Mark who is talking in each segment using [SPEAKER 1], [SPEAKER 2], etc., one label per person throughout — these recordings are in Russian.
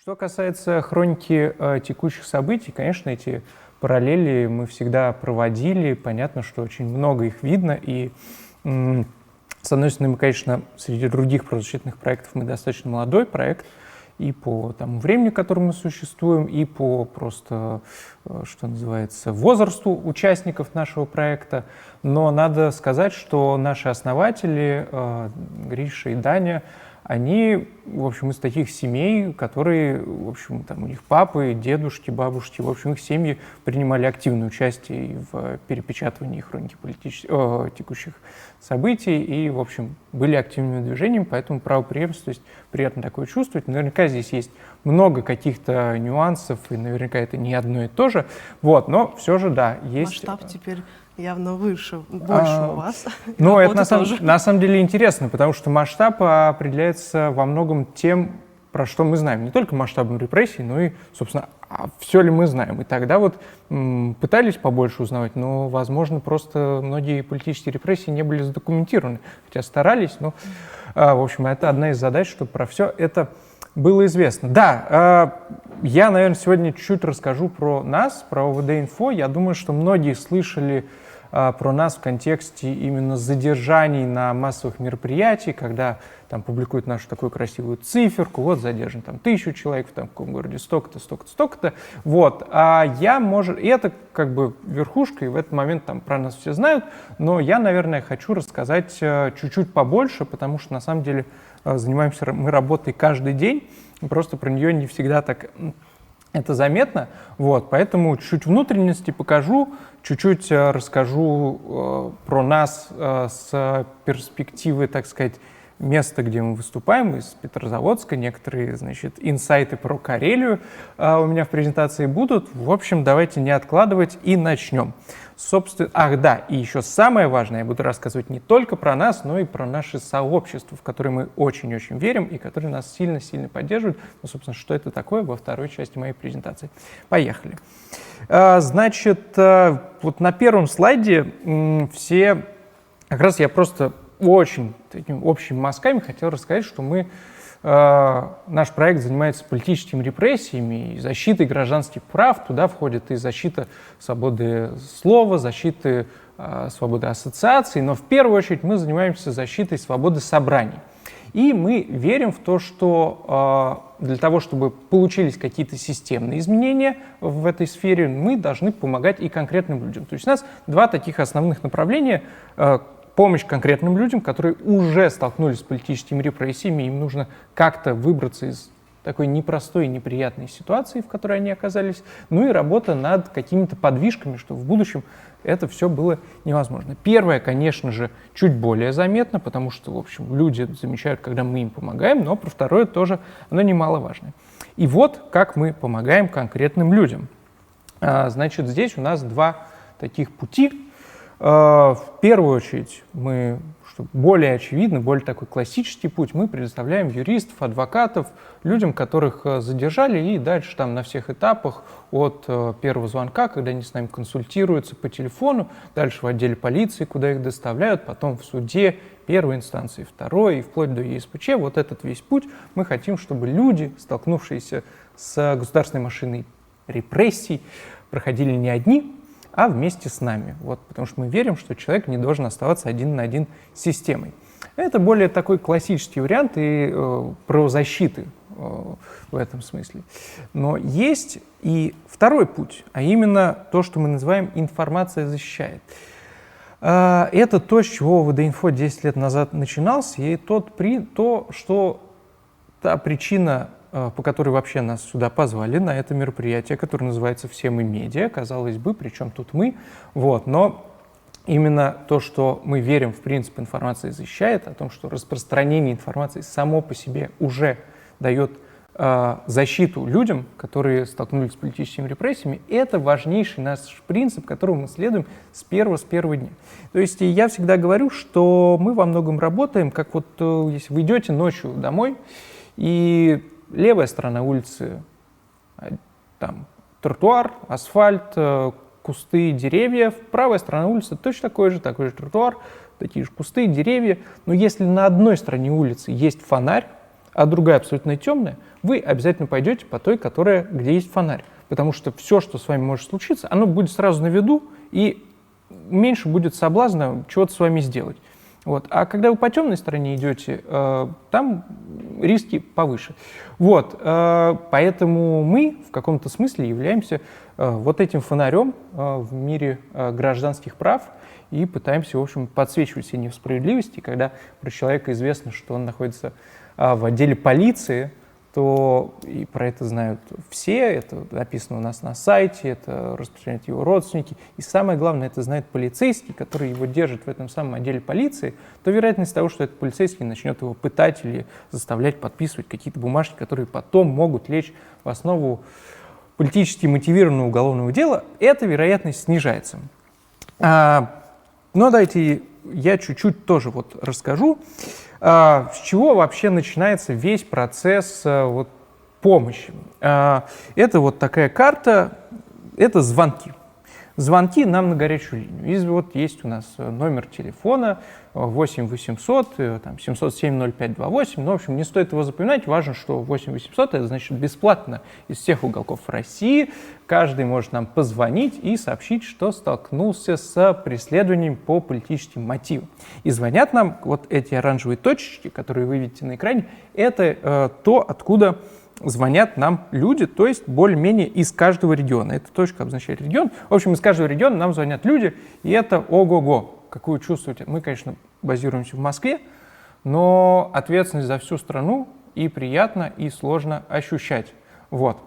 [SPEAKER 1] Что касается хроники текущих событий, конечно, эти параллели мы всегда проводили. Понятно, что очень много их видно. И, с одной стороны, мы, конечно, среди других правозащитных проектов мы достаточно молодой проект, и по тому времени, в котором мы существуем, и по просто, что называется, возрасту участников нашего проекта. Но надо сказать, что наши основатели, Гриша и Даня, они, в общем, из таких семей, которые, в общем, там у них папы, дедушки, бабушки, в общем, их семьи принимали активное участие в перепечатывании хроники текущих событий и, в общем, были активными движениями, поэтому правопреемственность приятно такое чувствовать. Наверняка здесь есть много каких-то нюансов, и наверняка это не одно и то же, вот, но все же, да, есть...
[SPEAKER 2] Масштаб теперь явно выше, больше у вас.
[SPEAKER 1] Ну, это на самом деле интересно, потому что масштаб определяется во многом тем, про что мы знаем. Не только масштабом репрессий, но и, собственно, все ли мы знаем. И тогда вот пытались побольше узнавать, но, возможно, просто многие политические репрессии не были задокументированы, хотя старались, но, в общем, это одна из задач, чтобы про все это было известно. Да, я, наверное, сегодня чуть-чуть расскажу про нас, про ОВД-инфо. Я думаю, что многие слышали про нас в контексте именно задержаний на массовых мероприятиях, когда там публикуют нашу такую красивую циферку, вот задержан там 1000 человек, в таком городе столько-то, столько-то, столько-то, вот. И это как бы верхушка, и в этот момент там про нас все знают, но я, наверное, хочу рассказать чуть-чуть побольше, потому что на самом деле занимаемся мы работой каждый день, просто про нее не всегда так это заметно, вот, поэтому чуть внутренности покажу, чуть-чуть расскажу про нас с перспективы, так сказать, места, где мы выступаем, из Петрозаводска, некоторые, значит, инсайты про Карелию у меня в презентации будут. В общем, давайте не откладывать и начнем. Собственно, да, и еще самое важное, я буду рассказывать не только про нас, но и про наше сообщество, в которое мы очень-очень верим и которое нас сильно-сильно поддерживает. Ну, собственно, что это такое во второй части моей презентации. Поехали. Значит, вот на первом слайде все, как раз я просто очень такими общими мазками хотел рассказать, что наш проект занимается политическими репрессиями и защитой гражданских прав. Туда входит и защита свободы слова, защиты свободы ассоциаций, но в первую очередь мы занимаемся защитой свободы собраний. И мы верим в то, что для того, чтобы получились какие-то системные изменения в этой сфере, мы должны помогать и конкретным людям. То есть у нас два таких основных направления – помощь конкретным людям, которые уже столкнулись с политическими репрессиями, им нужно как-то выбраться из такой непростой и неприятной ситуации, в которой они оказались, ну и работа над какими-то подвижками, чтобы в будущем это все было невозможно. Первое, конечно же, чуть более заметно, потому что, в общем, люди замечают, когда мы им помогаем, но про второе тоже, оно немаловажно. И вот как мы помогаем конкретным людям. Значит, здесь у нас два таких пути. В первую очередь, чтобы более очевидно, более такой классический путь, мы предоставляем юристов, адвокатов, людям, которых задержали, и дальше там на всех этапах от первого звонка, когда они с нами консультируются по телефону, дальше в отделе полиции, куда их доставляют, потом в суде первой инстанции, второй, и вплоть до ЕСПЧ. Вот этот весь путь мы хотим, чтобы люди, столкнувшиеся с государственной машиной репрессий, проходили не одни, а вместе с нами. Вот, потому что мы верим, что человек не должен оставаться один на один с системой. Это более такой классический вариант и правозащиты в этом смысле. Но есть и второй путь, а именно то, что мы называем «информация защищает». Это то, с чего ОВД-инфо 10 лет назад начинался, и та причина, по которой вообще нас сюда позвали на это мероприятие, которое называется «Все мы медиа», казалось бы, причем тут мы, вот, но именно то, что мы верим в принцип информации защищает, о том, что распространение информации само по себе уже дает защиту людям, которые столкнулись с политическими репрессиями, это важнейший наш принцип, которому мы следуем с первого дня. То есть я всегда говорю, что мы во многом работаем, как вот если вы идете ночью домой, и левая сторона улицы, там тротуар, асфальт, кусты, деревья. Правая сторона улицы точно такой же тротуар, такие же кусты, деревья. Но если на одной стороне улицы есть фонарь, а другая абсолютно темная, вы обязательно пойдете по той, где есть фонарь. Потому что все, что с вами может случиться, оно будет сразу на виду, и меньше будет соблазна чего-то с вами сделать. Вот. А когда вы по темной стороне идете, там риски повыше. Вот. Поэтому мы в каком-то смысле являемся вот этим фонарем в мире гражданских прав и пытаемся, в общем, подсвечивать все несправедливости. Когда про человека известно, что он находится в отделе полиции, то и про это знают все, это написано у нас на сайте, это распространяют его родственники. И самое главное, это знает полицейский, который его держит в этом самом отделе полиции, то вероятность того, что этот полицейский начнет его пытать или заставлять подписывать какие-то бумажки, которые потом могут лечь в основу политически мотивированного уголовного дела, эта вероятность снижается. Но давайте я чуть-чуть тоже вот расскажу, с чего вообще начинается весь процесс помощи. Это вот такая карта, это звонки. Звонки нам на горячую линию. И вот есть у нас номер телефона 8 800 707 0528. Ну, в общем, не стоит его запоминать. Важно, что 8 800 это значит бесплатно из всех уголков России. Каждый может нам позвонить и сообщить, что столкнулся с преследованием по политическим мотивам. И звонят нам вот эти оранжевые точечки, которые вы видите на экране. Это то, откуда звонят нам люди, то есть более-менее из каждого региона. Эта точка обозначает регион. В общем, из каждого региона нам звонят люди, и это ого-го. Какую чувствуете? Мы, конечно, базируемся в Москве, но ответственность за всю страну и приятно, и сложно ощущать. Вот.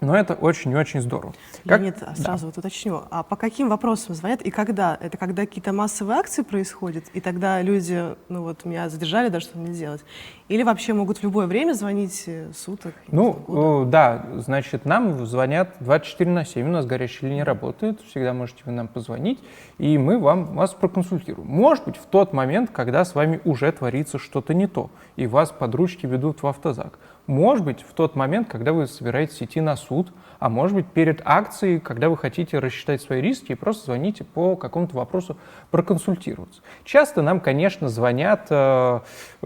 [SPEAKER 1] Но это очень и очень здорово.
[SPEAKER 2] Леонид, сразу вот уточню, а по каким вопросам звонят и когда? Это когда какие-то массовые акции происходят, и тогда люди, ну вот меня задержали, да, что мне делать? Или вообще могут в любое время звонить, суток?
[SPEAKER 1] Да, значит, нам звонят 24/7, у нас горячая линия работает, всегда можете вы нам позвонить, и мы вас проконсультируем. Может быть, в тот момент, когда с вами уже творится что-то не то, и вас под ручки ведут в автозак. Может быть, в тот момент, когда вы собираетесь идти на суд, а может быть, перед акцией, когда вы хотите рассчитать свои риски и просто звоните по какому-то вопросу проконсультироваться. Часто нам, конечно, звонят,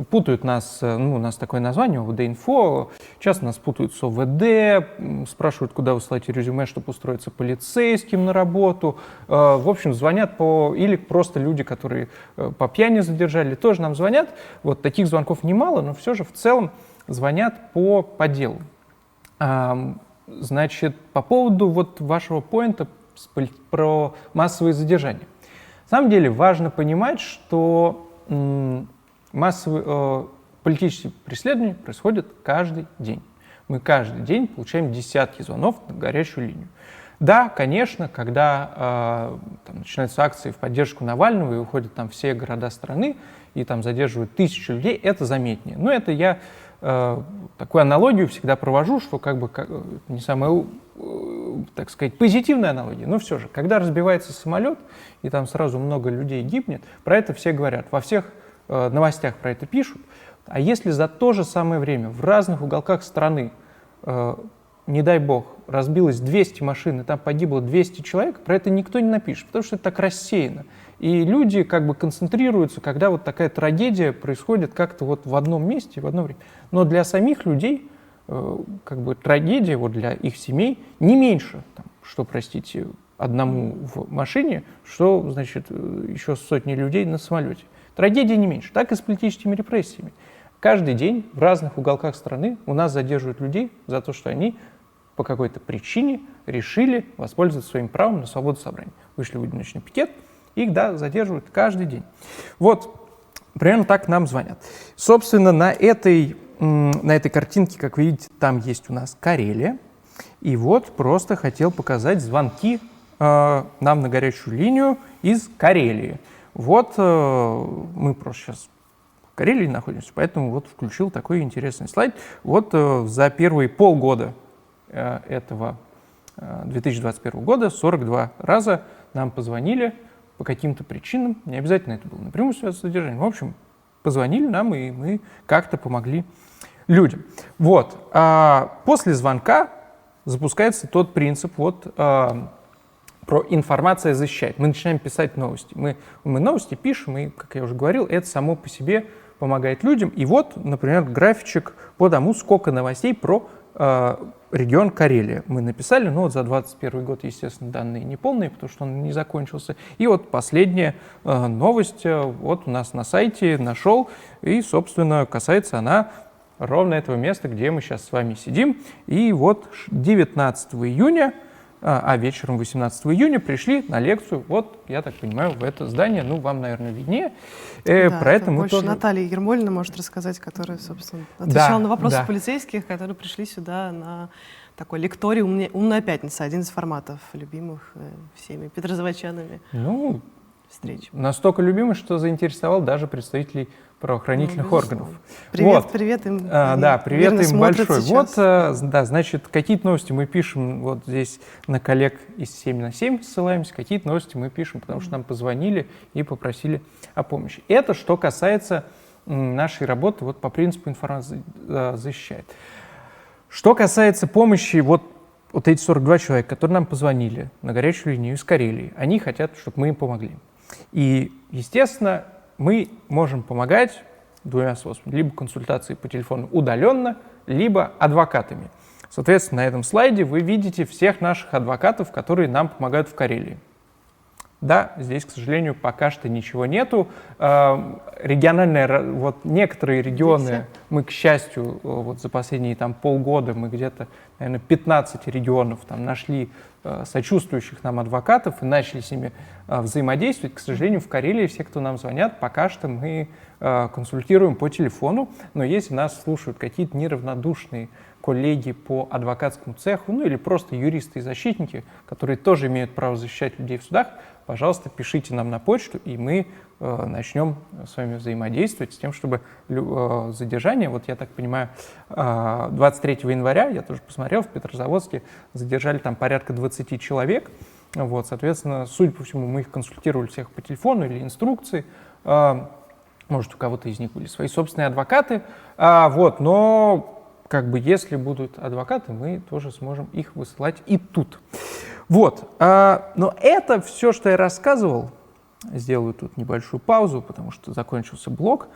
[SPEAKER 1] путают нас, у нас такое название, ОВД-инфо, часто нас путают с ОВД, спрашивают, куда вы ссылаете резюме, чтобы устроиться полицейским на работу. В общем, звонят или просто люди, которые по пьяни задержали, тоже нам звонят. Вот таких звонков немало, но все же в целом звонят по делу. Значит, по поводу вот вашего поинта про массовые задержания. На самом деле важно понимать, что массовые политические преследования происходят каждый день. Мы каждый день получаем десятки звонков на горячую линию. Да, конечно, когда начинаются акции в поддержку Навального и уходят там все города страны и там задерживают тысячи людей, это заметнее. Но это я такую аналогию всегда провожу, что не самая, так сказать, позитивная аналогия, но все же, когда разбивается самолет и там сразу много людей гибнет, про это все говорят, во всех новостях про это пишут. А если за то же самое время в разных уголках страны, не дай бог, разбилось 200 машин, и там погибло 200 человек, про это никто не напишет, потому что это так рассеяно. И люди концентрируются, когда вот такая трагедия происходит как-то вот в одном месте, в одно время. Но для самих людей трагедия вот для их семей не меньше, что, простите, одному в машине, что, значит, еще сотни людей на самолете. Трагедия не меньше. Так и с политическими репрессиями. Каждый день в разных уголках страны у нас задерживают людей за то, что они по какой-то причине решили воспользоваться своим правом на свободу собрания. Вышли в одиночный пикет, их, задерживают каждый день. Вот, примерно так нам звонят. Собственно, на этой картинке, как вы видите, там есть у нас Карелия. И вот просто хотел показать звонки нам на горячую линию из Карелии. Вот мы просто сейчас в Карелии находимся, поэтому вот включил такой интересный слайд. Вот за первые полгода этого 2021 года 42 раза нам позвонили по каким-то причинам, не обязательно это было напрямую связано с задержанием, в общем, позвонили нам, и мы как-то помогли людям. Вот. После звонка запускается тот принцип, про информация защищает. Мы начинаем писать новости. Мы новости пишем, и, как я уже говорил, это само по себе помогает людям. И вот, например, графичек по тому, сколько новостей про регион Карелия мы написали. Ну вот за 2021 год, естественно, данные не полные, потому что он не закончился. И вот последняя новость вот у нас на сайте нашел, и, собственно, касается она ровно этого места, где мы сейчас с вами сидим. И вот 19 июня, вечером 18 июня пришли на лекцию, вот, я так понимаю, в это здание, ну, вам, наверное, виднее.
[SPEAKER 2] Да,
[SPEAKER 1] про это мы
[SPEAKER 2] больше
[SPEAKER 1] тоже...
[SPEAKER 2] Наталья Ермолина может рассказать, которая, собственно, отвечала на вопросы полицейских, которые пришли сюда на такой лекторий «Умная пятница», один из форматов, любимых всеми петрозаводчанами.
[SPEAKER 1] Ну,
[SPEAKER 2] встреч.
[SPEAKER 1] Настолько любимый, что заинтересовал даже представителей правоохранительных органов.
[SPEAKER 2] Привет,
[SPEAKER 1] вот.
[SPEAKER 2] привет им.
[SPEAKER 1] Да, привет им большой.
[SPEAKER 2] Сейчас.
[SPEAKER 1] Вот, да, значит, какие-то новости мы пишем, вот здесь на коллег из 7 на 7 ссылаемся, какие-то новости мы пишем, потому что нам позвонили и попросили о помощи. Это что касается нашей работы вот по принципу информации защищает. Что касается помощи, вот эти 42 человека, которые нам позвонили на горячую линию из Карелии, они хотят, чтобы мы им помогли. И, естественно, мы можем помогать двумя способами. Либо консультацией по телефону удаленно, либо адвокатами. Соответственно, на этом слайде вы видите всех наших адвокатов, которые нам помогают в Карелии. Да, здесь, к сожалению, пока что ничего нету. Региональные, вот некоторые регионы, мы, к счастью, вот за последние полгода мы где-то, наверное, 15 регионов там нашли сочувствующих нам адвокатов и начали с ними взаимодействовать. К сожалению, в Карелии все, кто нам звонят, пока что мы консультируем по телефону, но если нас слушают какие-то неравнодушные коллеги по адвокатскому цеху, ну или просто юристы и защитники, которые тоже имеют право защищать людей в судах, пожалуйста, пишите нам на почту, и мы начнем с вами взаимодействовать с тем, чтобы задержание, вот я так понимаю, 23 января, я тоже посмотрел, в Петрозаводске задержали там порядка 20 человек, вот, соответственно, судя по всему, мы их консультировали всех по телефону или инструкции, может, у кого-то из них были свои собственные адвокаты, вот, но как бы если будут адвокаты, мы тоже сможем их высылать и тут. Вот, но это все, что я рассказывал. Сделаю тут небольшую паузу, потому что закончился блок.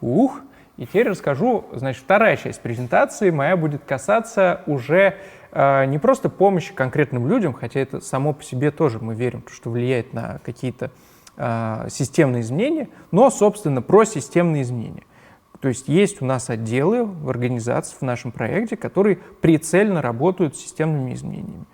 [SPEAKER 1] И теперь расскажу, значит, вторая часть презентации моя будет касаться уже не просто помощи конкретным людям, хотя это само по себе тоже мы верим, что влияет на какие-то системные изменения, но, собственно, про системные изменения. То есть у нас отделы в организации в нашем проекте, которые прицельно работают с системными изменениями.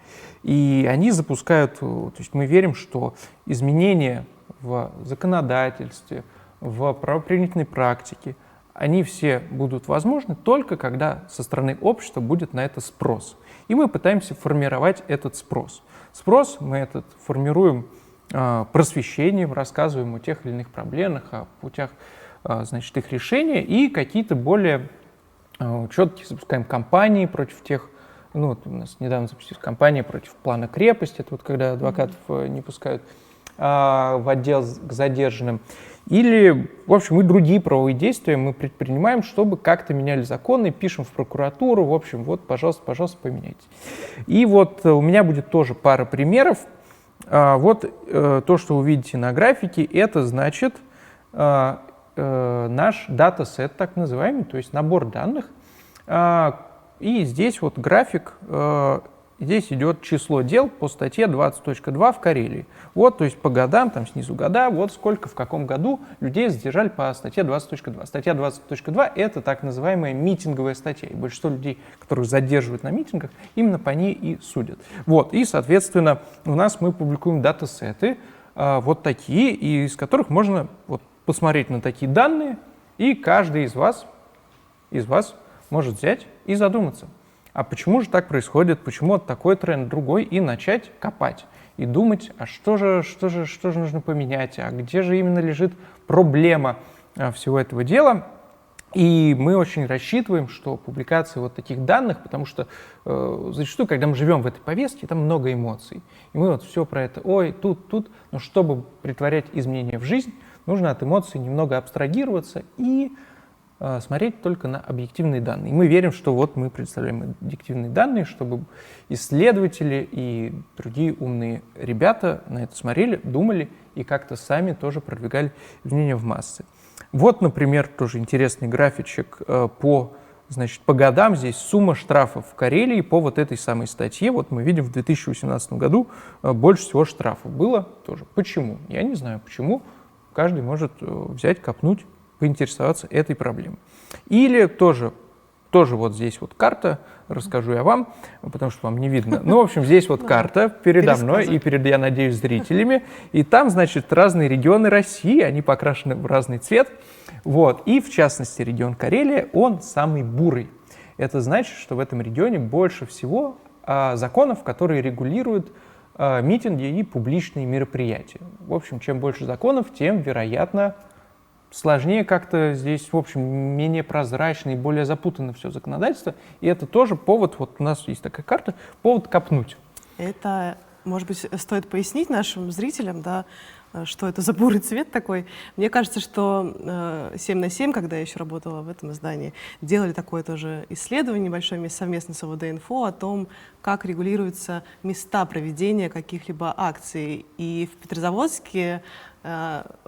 [SPEAKER 1] И они запускают, то есть мы верим, что изменения в законодательстве, в правоприменительной практике, они все будут возможны только когда со стороны общества будет на это спрос. И мы пытаемся формировать этот спрос. Спрос мы этот формируем просвещением, рассказываем о тех или иных проблемах, о путях, значит, их решения, и какие-то более четкие запускаем кампании против тех, ну, вот у нас недавно запустилась кампания против плана крепости, это вот когда адвокатов не пускают в отдел к задержанным. Или, в общем, и другие правовые действия мы предпринимаем, чтобы как-то меняли законы, пишем в прокуратуру, в общем, вот, пожалуйста, поменяйте. И вот у меня будет тоже пара примеров. Вот то, что вы видите на графике, это значит наш датасет, так называемый, то есть набор данных. И здесь вот график, здесь идет число дел по статье 20.2 в Карелии. Вот, то есть по годам, там снизу года, вот сколько в каком году людей задержали по статье 20.2. Статья 20.2 — это так называемая митинговая статья. И большинство людей, которых задерживают на митингах, именно по ней и судят. Вот, и, соответственно, у нас мы публикуем датасеты вот такие, из которых можно вот посмотреть на такие данные, и каждый из вас может взять и задуматься. А почему же так происходит, почему вот такой тренд, другой, и начать копать, и думать, а что же нужно поменять, а где же именно лежит проблема всего этого дела. И мы очень рассчитываем, что публикация вот таких данных, потому что зачастую, когда мы живем в этой повестке, там много эмоций. И мы вот все про это, ой, тут, но чтобы притворять изменения в жизнь, нужно от эмоций немного абстрагироваться и смотреть только на объективные данные. И мы верим, что вот мы представляем объективные данные, чтобы исследователи и другие умные ребята на это смотрели, думали и как-то сами тоже продвигали изменения в массы. Вот, например, тоже интересный графичек по годам. Здесь сумма штрафов в Карелии по вот этой самой статье. Вот мы видим, в 2018 году больше всего штрафов было тоже. Почему? Я не знаю, почему. Каждый может взять, копнуть, поинтересоваться этой проблемой. Или тоже вот здесь вот карта, расскажу я вам, потому что вам не видно. Ну, в общем, здесь вот карта передо мной и перед, я надеюсь, зрителями. И там, значит, разные регионы России, они покрашены в разный цвет. Вот. И, в частности, регион Карелия, он самый бурый. Это значит, что в этом регионе больше всего законов, которые регулируют митинги и публичные мероприятия. В общем, чем больше законов, тем, вероятно, сложнее как-то здесь, в общем, менее прозрачно и более запутано все законодательство. И это тоже повод, вот у нас есть такая карта, повод копнуть.
[SPEAKER 2] Это, может быть, стоит пояснить нашим зрителям, да, что это за бурый цвет такой. Мне кажется, что 7/7, когда я еще работала в этом издании, делали такое тоже исследование небольшое совместно с ОВД-Инфо о том, как регулируются места проведения каких-либо акций. И в Петрозаводске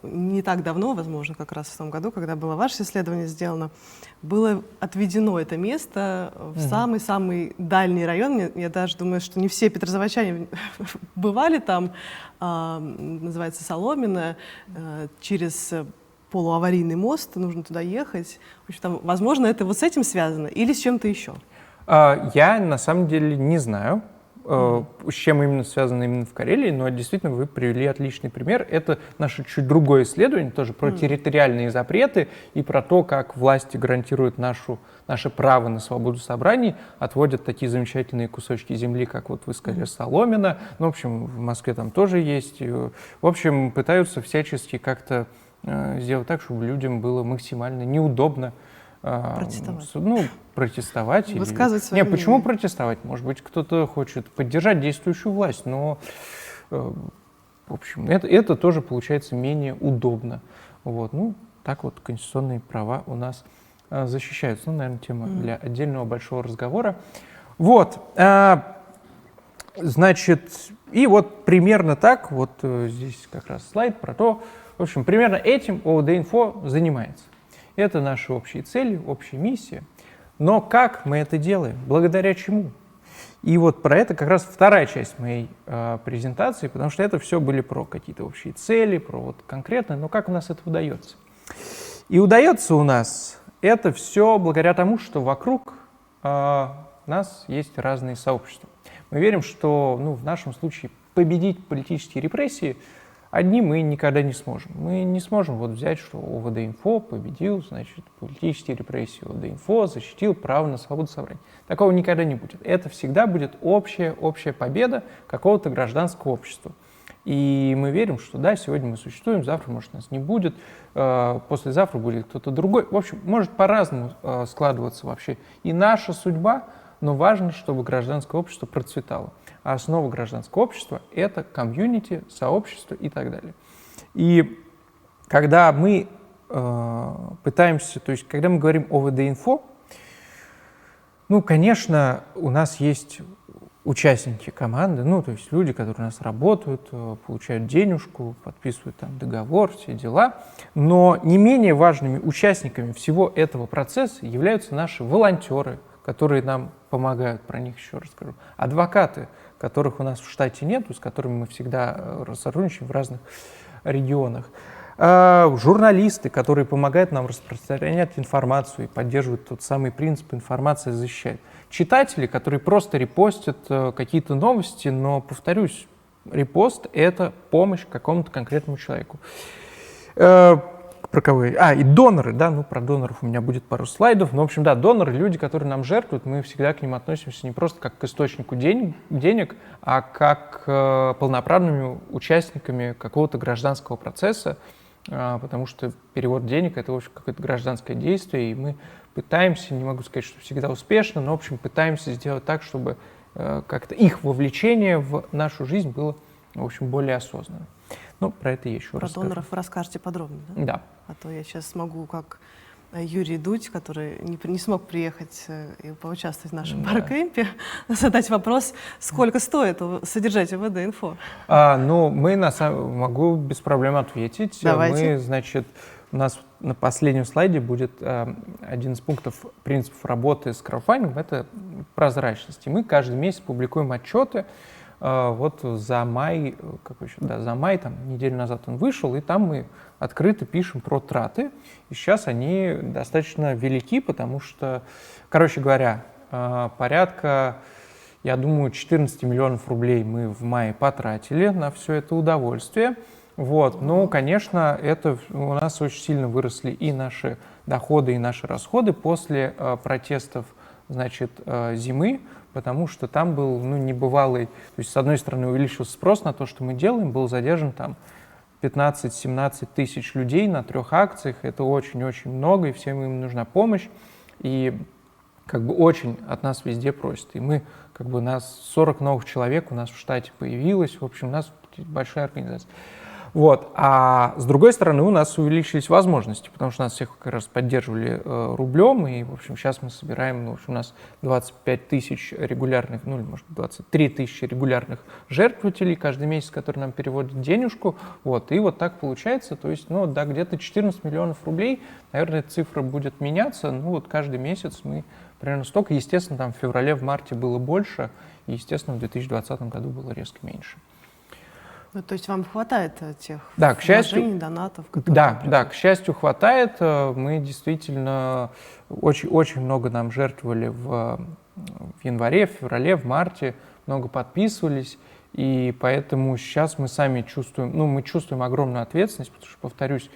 [SPEAKER 2] не так давно, возможно, как раз в том году, когда было ваше исследование сделано, было отведено это место в самый-самый дальний район. Я даже думаю, что не все петрозаводчане бывали там, называется Соломино, через полуаварийный мост, нужно туда ехать. В общем, там, возможно, это вот с этим связано или с чем-то еще?
[SPEAKER 1] Я на самом деле не знаю, с чем именно связано именно в Карелии, но действительно вы привели отличный пример. Это наше чуть другое исследование, тоже про территориальные запреты и про то, как власти гарантируют наше право на свободу собраний, отводят такие замечательные кусочки земли, как вот вы сказали, Соломино. Ну, в общем, в Москве там тоже есть. В общем, пытаются всячески как-то сделать так, чтобы людям было максимально неудобно протестовать.
[SPEAKER 2] Высказывать свое мнение.
[SPEAKER 1] Почему протестовать? Может быть, кто-то хочет поддержать действующую власть, но, в общем, это тоже получается менее удобно. Вот. Ну, так вот конституционные права у нас защищаются. Ну, наверное, тема для отдельного большого разговора. Вот. Значит, и вот примерно так, вот здесь как раз слайд про то, в общем, примерно этим ОВД-Инфо занимается. Это наши общие цели, общая миссия. Но как мы это делаем? Благодаря чему? И вот про это как раз вторая часть моей презентации, потому что это все были про какие-то общие цели, про вот конкретное, но как у нас это удается? И удается у нас это все благодаря тому, что вокруг нас есть разные сообщества. Мы верим, что в нашем случае победить политические репрессии одни мы никогда не сможем. Мы не сможем вот взять, что ОВД-Инфо победил, значит, политические репрессии. ОВД-Инфо защитил право на свободу собраний. Такого никогда не будет. Это всегда будет общая победа какого-то гражданского общества. И мы верим, что да, сегодня мы существуем, завтра, может, нас не будет, послезавтра будет кто-то другой. В общем, может по-разному складываться вообще и наша судьба, но важно, чтобы гражданское общество процветало. А основа гражданского общества – это комьюнити, сообщество и так далее. И когда мы пытаемся, то есть когда мы говорим о ОВД-Инфо, конечно, у нас есть участники команды, то есть люди, которые у нас работают, получают денежку, подписывают там договор, все дела. Но не менее важными участниками всего этого процесса являются наши волонтеры, которые нам помогают, про них еще расскажу, адвокаты, которых у нас в штате нету, с которыми мы всегда сотрудничаем в разных регионах, журналисты, которые помогают нам распространять информацию и поддерживают тот самый принцип «информация защищает», читатели, которые просто репостят какие-то новости, но, повторюсь, репост — это помощь какому-то конкретному человеку. Про кого я? И доноры, про доноров у меня будет пару слайдов. Но, в общем, доноры, люди, которые нам жертвуют, мы всегда к ним относимся не просто как к источнику денег, а как к полноправными участниками какого-то гражданского процесса, потому что перевод денег — это, в общем, какое-то гражданское действие, и мы пытаемся, не могу сказать, что всегда успешно, но, в общем, пытаемся сделать так, чтобы как-то их вовлечение в нашу жизнь было, в общем, более осознанным. Про это я еще расскажу.
[SPEAKER 2] Про доноров вы расскажете подробно, да?
[SPEAKER 1] Да.
[SPEAKER 2] А то я сейчас могу, как Юрий Дудь, который не смог приехать и поучаствовать в нашем баркемпе, задать вопрос, сколько стоит содержать ОВД-Инфо?
[SPEAKER 1] Могу без проблем ответить.
[SPEAKER 2] Давайте.
[SPEAKER 1] У нас на последнем слайде будет один из пунктов принципов работы с краудфандингом — это прозрачность. И мы каждый месяц публикуем отчеты. Вот за май, там, неделю назад он вышел, и там мы открыто пишем про траты. И сейчас они достаточно велики, потому что, короче говоря, порядка, я думаю, 14 миллионов рублей мы в мае потратили на все это удовольствие. Вот. Ну, конечно, это у нас очень сильно выросли и наши доходы, и наши расходы после протестов, значит, зимы, потому что там был, ну, небывалый, то есть, с одной стороны, увеличился спрос на то, что мы делаем, был задержан там 15-17 тысяч людей на 3 акциях, это очень-очень много, и всем им нужна помощь, и как бы очень от нас везде просят. И мы, как бы, нас 40 новых человек у нас в штате появилось, в общем, у нас большая организация. Вот. А с другой стороны, у нас увеличились возможности, потому что нас всех как раз поддерживали рублем, и, в общем, сейчас мы собираем, ну, в общем, у нас 25 тысяч регулярных, ну, или, может, 23 тысячи регулярных жертвователей каждый месяц, которые нам переводят денежку, вот, и вот так получается, то есть, ну, да, где-то 14 миллионов рублей, наверное, эта цифра будет меняться, ну, вот каждый месяц мы примерно столько, естественно, там в феврале, в марте было больше, и, естественно, в 2020 году было резко меньше.
[SPEAKER 2] Ну, то есть вам хватает тех
[SPEAKER 1] к счастью,
[SPEAKER 2] вложений, донатов?
[SPEAKER 1] Да, к счастью, хватает. Мы действительно очень много нам жертвовали в январе, в феврале, в марте, много подписывались, и поэтому сейчас мы сами чувствуем, ну, мы чувствуем огромную ответственность, потому что, повторюсь,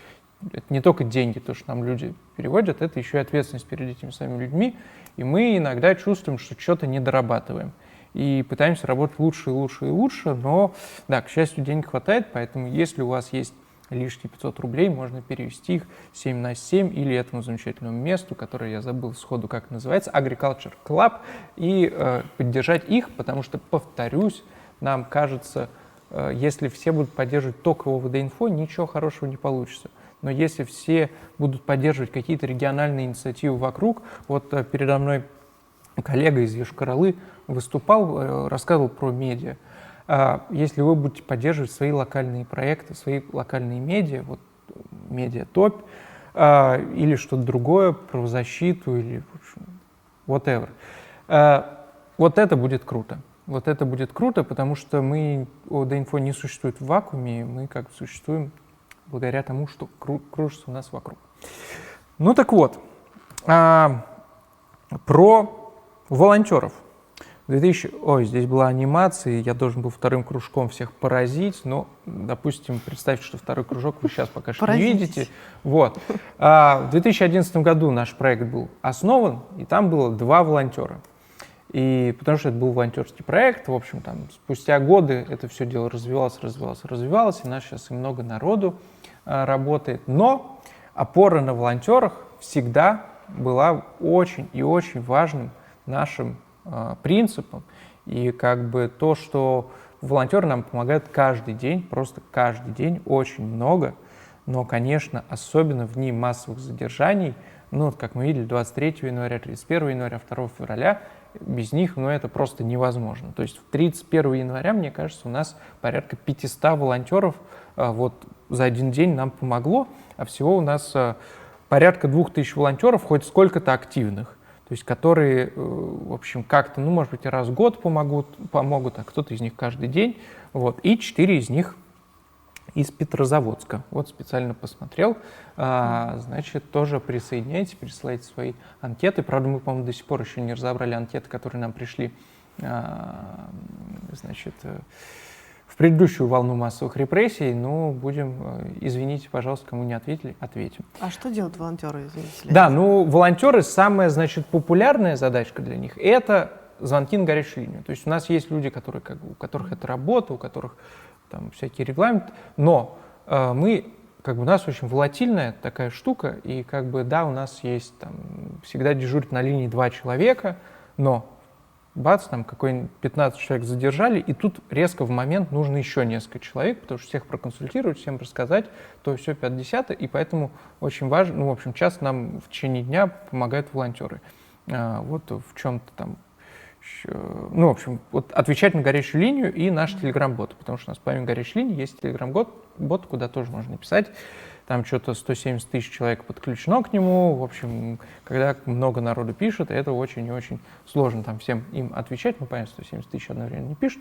[SPEAKER 1] это не только деньги, то, что нам люди переводят, это еще и ответственность перед этими самими людьми, и мы иногда чувствуем, что что-то не дорабатываем. И пытаемся работать лучше и лучше и лучше, но, да, к счастью, денег хватает, поэтому если у вас есть лишние 500 рублей, можно перевести их 7 на 7 или этому замечательному месту, которое я забыл сходу, как называется, Agriculture Club, и поддержать их, потому что, повторюсь, нам кажется, если все будут поддерживать только ОВД-инфо, ничего хорошего не получится. Но если все будут поддерживать какие-то региональные инициативы вокруг, вот передо мной коллега из Йошкар-Олы выступал, рассказывал про медиа. Если вы будете поддерживать свои локальные проекты, свои локальные медиа, вот медиа-топ, или что-то другое, правозащиту, или, в общем, whatever, вот это будет круто. Вот это будет круто, потому что мы, ОВД-инфо не существует в вакууме, мы как бы существуем благодаря тому, что кружится у нас вокруг. Ну так вот, про волонтеров. Здесь была анимация, я должен был вторым кружком всех поразить, но, допустим, представьте, что второй кружок вы сейчас пока что не видите. Вот. В 2011 году наш проект был основан, и там было 2 волонтера. И потому что это был волонтерский проект, в общем, там, спустя годы это все дело развивалось, и у нас сейчас и много народу работает. Но опора на волонтерах всегда была очень и очень важным нашим принципом, и как бы то, что волонтеры нам помогают каждый день, просто каждый день, очень много, но, конечно, особенно в дни массовых задержаний, ну, как мы видели, 23 января, 31 января, 2 февраля, без них, ну, это просто невозможно. То есть 31 января, мне кажется, у нас порядка 500 волонтеров вот за один день нам помогло, а всего у нас порядка 2000 волонтеров, хоть сколько-то активных. То есть которые, в общем, как-то, ну, может быть, раз в год помогут, а кто-то из них каждый день. Вот. И 4 из них из Петрозаводска. Вот специально посмотрел. Значит, тоже присоединяйтесь, присылайте свои анкеты. Правда, мы, по-моему, до сих пор еще не разобрали анкеты, которые нам пришли, значит, в предыдущую волну массовых репрессий, но будем, извините, пожалуйста, кому не ответили, ответим.
[SPEAKER 2] А что делают волонтеры, извините?
[SPEAKER 1] Да, ну, волонтеры, самая, значит, популярная задачка для них — это звонки на горячую линию. То есть у нас есть люди, которые, как бы, у которых это работа, у которых там всякий регламент, но мы, как бы, у нас очень волатильная такая штука, и, как бы, да, у нас есть там всегда дежурят на линии 2 человека, но бац, там какой-нибудь 15 человек задержали, и тут резко в момент нужно еще несколько человек, потому что всех проконсультировать, всем рассказать, то все 50, и поэтому очень важно, ну, в общем, часто нам в течение дня помогают волонтеры. Вот в чем-то там, ну, в общем, вот отвечать на горячую линию и наш телеграм-бот, потому что у нас помимо горячей линии есть телеграм-бот, куда тоже можно написать там что-то 170 тысяч человек подключено к нему. В общем, когда много народу пишет, это очень и очень сложно там всем им отвечать. Ну, понятно, 170 тысяч одновременно не пишут.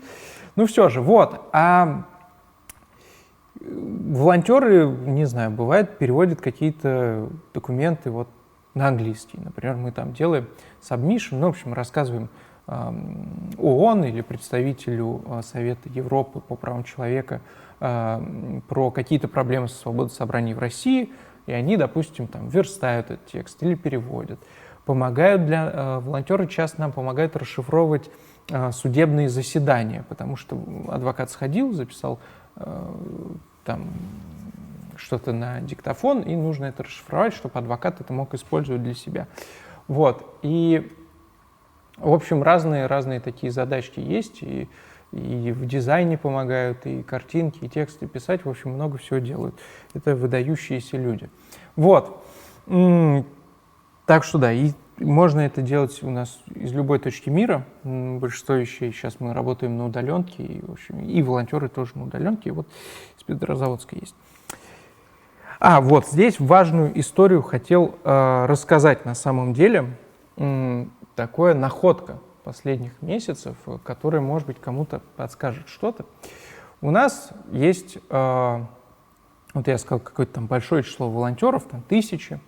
[SPEAKER 1] Ну, все же, вот. А волонтеры, не знаю, бывает, переводят какие-то документы вот на английский. Например, мы там делаем submission, ну, в общем, рассказываем ООН или представителю Совета Европы по правам человека про какие-то проблемы со свободой собраний в России, и они, допустим, там верстают этот текст или переводят. Помогают волонтеры часто нам помогают расшифровывать судебные заседания, потому что адвокат сходил, записал там что-то на диктофон, и нужно это расшифровать, чтобы адвокат это мог использовать для себя. Вот. И, в общем, разные такие задачки есть, и в дизайне помогают, и картинки, и тексты писать, в общем, много всего делают. Это выдающиеся люди. Вот. Так что да, и можно это делать у нас из любой точки мира. Большинство вещей сейчас мы работаем на удаленке, и, в общем, и волонтеры тоже на удаленке, и вот из Петрозаводска есть. Вот здесь важную историю хотел рассказать на самом деле. Такая находка последних месяцев, которая, может быть, кому-то подскажет что-то. У нас есть, вот я сказал, какое-то там большое число волонтеров, там 1000,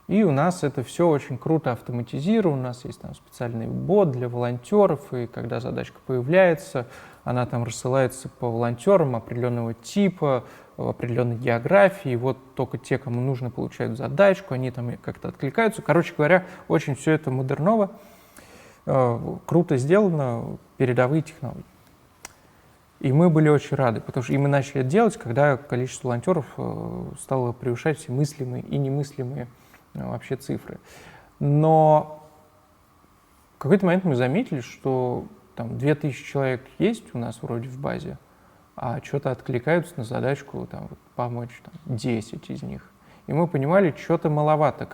[SPEAKER 1] и у нас это все очень круто автоматизировано, у нас есть там специальный бот для волонтеров, и когда задачка появляется, она там рассылается по волонтерам определенного типа, в определенной географии, и вот только те, кому нужно, получают задачку, они там как-то откликаются. Короче говоря, очень все это модерново, круто сделано, передовые технологии. И мы были очень рады, потому что и мы начали это делать, когда количество волонтеров стало превышать все мыслимые и немыслимые вообще цифры. Но в какой-то момент мы заметили, что там 2000 человек есть у нас вроде в базе, а что-то откликаются на задачку там, помочь там, 10 из них. И мы понимали, что-то маловато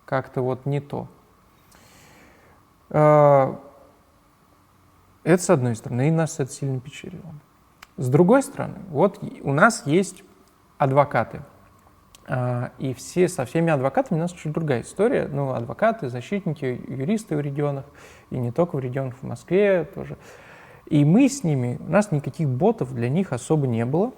[SPEAKER 1] как-то вот не то. Это с одной стороны, и нас это сильно печалило. С другой стороны, вот у нас есть адвокаты. И со всеми адвокатами у нас чуть другая история. Ну, адвокаты, защитники, юристы в регионах, и не только в регионах, в Москве тоже. И мы с ними, у нас никаких ботов для них особо не было.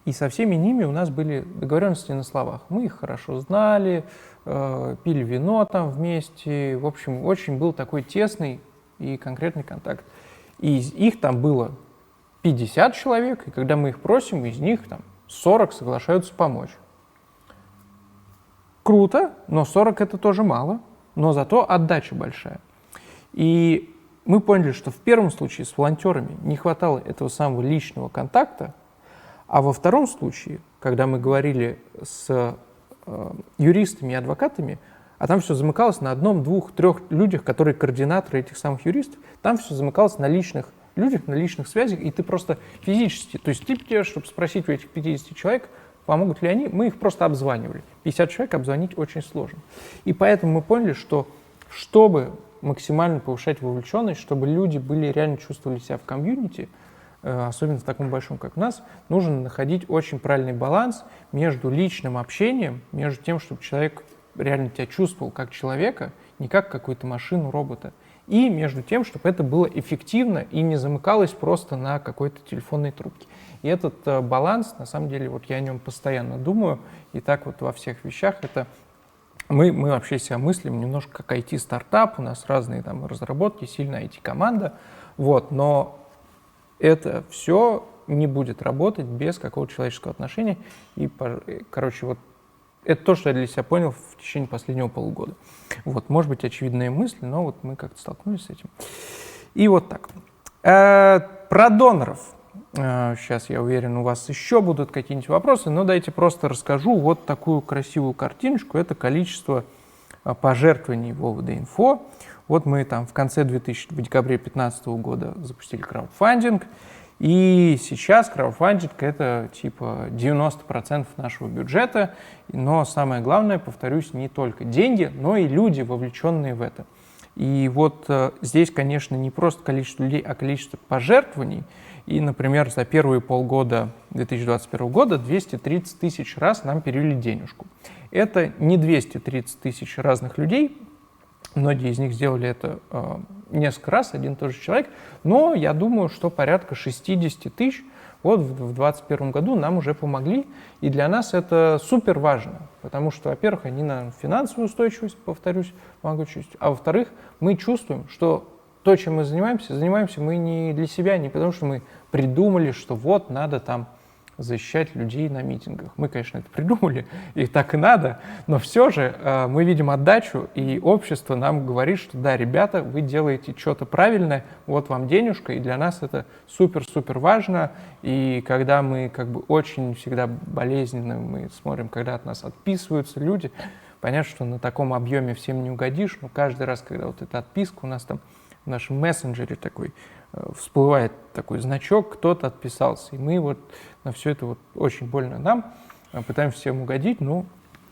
[SPEAKER 1] И со всеми ними у нас были договоренности на словах. Мы их хорошо знали, пили вино там вместе. В общем, очень был такой тесный и конкретный контакт. И из их там было 50 человек, и когда мы их просим, из них там 40 соглашаются помочь. Круто, но 40 это тоже мало, но зато отдача большая. И мы поняли, что в первом случае с волонтерами не хватало этого самого личного контакта, а во втором случае, когда мы говорили с юристами и адвокатами, а там все замыкалось на одном, двух, трех людях, которые координаторы этих самых юристов, там все замыкалось на личных людях, на личных связях, и ты просто физически, то есть ты, чтобы спросить у этих 50 человек, помогут ли они, мы их просто обзванивали. 50 человек обзвонить очень сложно. И поэтому мы поняли, что чтобы максимально повышать вовлеченность, чтобы люди реально чувствовали себя в комьюнити, особенно в таком большом, как у нас, нужно находить очень правильный баланс между личным общением, между тем, чтобы человек реально тебя чувствовал как человека, не как какую-то машину, робота, и между тем, чтобы это было эффективно и не замыкалось просто на какой-то телефонной трубке. И этот баланс, на самом деле, вот я о нем постоянно думаю, и так вот во всех вещах это мы вообще себя мыслим немножко как IT-стартап, у нас разные там разработки, сильная IT-команда, вот, но это все не будет работать без какого-то человеческого отношения. И, короче, вот это то, что я для себя понял в течение последнего полугода. Вот, может быть, очевидная мысль, но вот мы как-то столкнулись с этим. И вот так. Про доноров. Сейчас, я уверен, у вас еще будут какие-нибудь вопросы, но дайте просто расскажу вот такую красивую картиночку. Это количество пожертвований в ОВД-инфо. Вот мы там в декабре 2015 года запустили краудфандинг, и сейчас краудфандинг — это типа 90% нашего бюджета, но самое главное, повторюсь, не только деньги, но и люди, вовлеченные в это. И вот здесь, конечно, не просто количество людей, а количество пожертвований. И, например, за первые полгода 2021 года 230 тысяч раз нам перевели денежку. Это не 230 тысяч разных людей, многие из них сделали это несколько раз, один и тот же человек, но я думаю, что порядка 60 тысяч вот в 2021 году нам уже помогли, и для нас это супер важно, потому что, во-первых, они нам финансовую устойчивость, повторюсь, помогают чувствовать, а во-вторых, мы чувствуем, что то, чем мы занимаемся мы не для себя, не потому что мы придумали, что вот надо там защищать людей на митингах. Мы, конечно, это придумали, и так и надо, но все же мы видим отдачу, и общество нам говорит, что да, ребята, вы делаете что-то правильное, вот вам денежка, и для нас это супер-супер важно, и когда мы как бы очень всегда болезненно, мы смотрим, когда от нас отписываются люди, понятно, что на таком объеме всем не угодишь, но каждый раз, когда вот эта отписка у нас там в нашем мессенджере такой всплывает такой значок, кто-то отписался. И мы вот на все это вот очень больно нам, пытаемся всем угодить, но...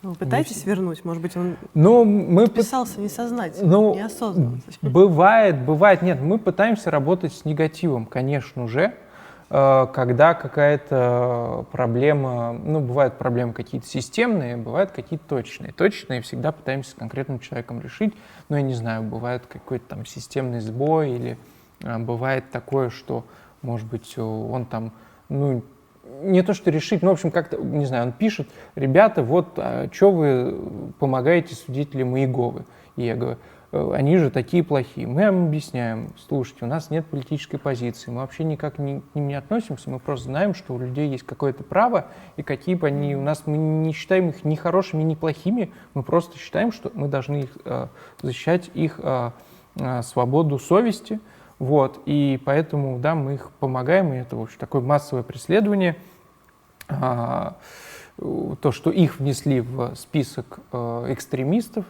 [SPEAKER 2] Вы пытаетесь вернуть? Может быть, он
[SPEAKER 1] мы
[SPEAKER 2] отписался несознательно, неосознанно?
[SPEAKER 1] Бывает. Нет, мы пытаемся работать с негативом, конечно же, когда какая-то проблема, бывают проблемы какие-то системные, бывают какие-то точные. Точные всегда пытаемся с конкретным человеком решить, но я не знаю, бывает какой-то там системный сбой или бывает такое, что, может быть, он там, не то что решить, но, в общем, как-то, не знаю, он пишет: ребята, вот, что вы помогаете свидетелям Иеговы? И я говорю: они же такие плохие. Мы им объясняем: слушайте, у нас нет политической позиции, мы вообще никак к ним не относимся, мы просто знаем, что у людей есть какое-то право, и какие бы они у нас, мы не считаем их ни хорошими, ни плохими, мы просто считаем, что мы должны их, защищать их свободу совести. Вот, и поэтому, да, мы их помогаем, и это, в общем, такое массовое преследование. То, что их внесли в список экстремистов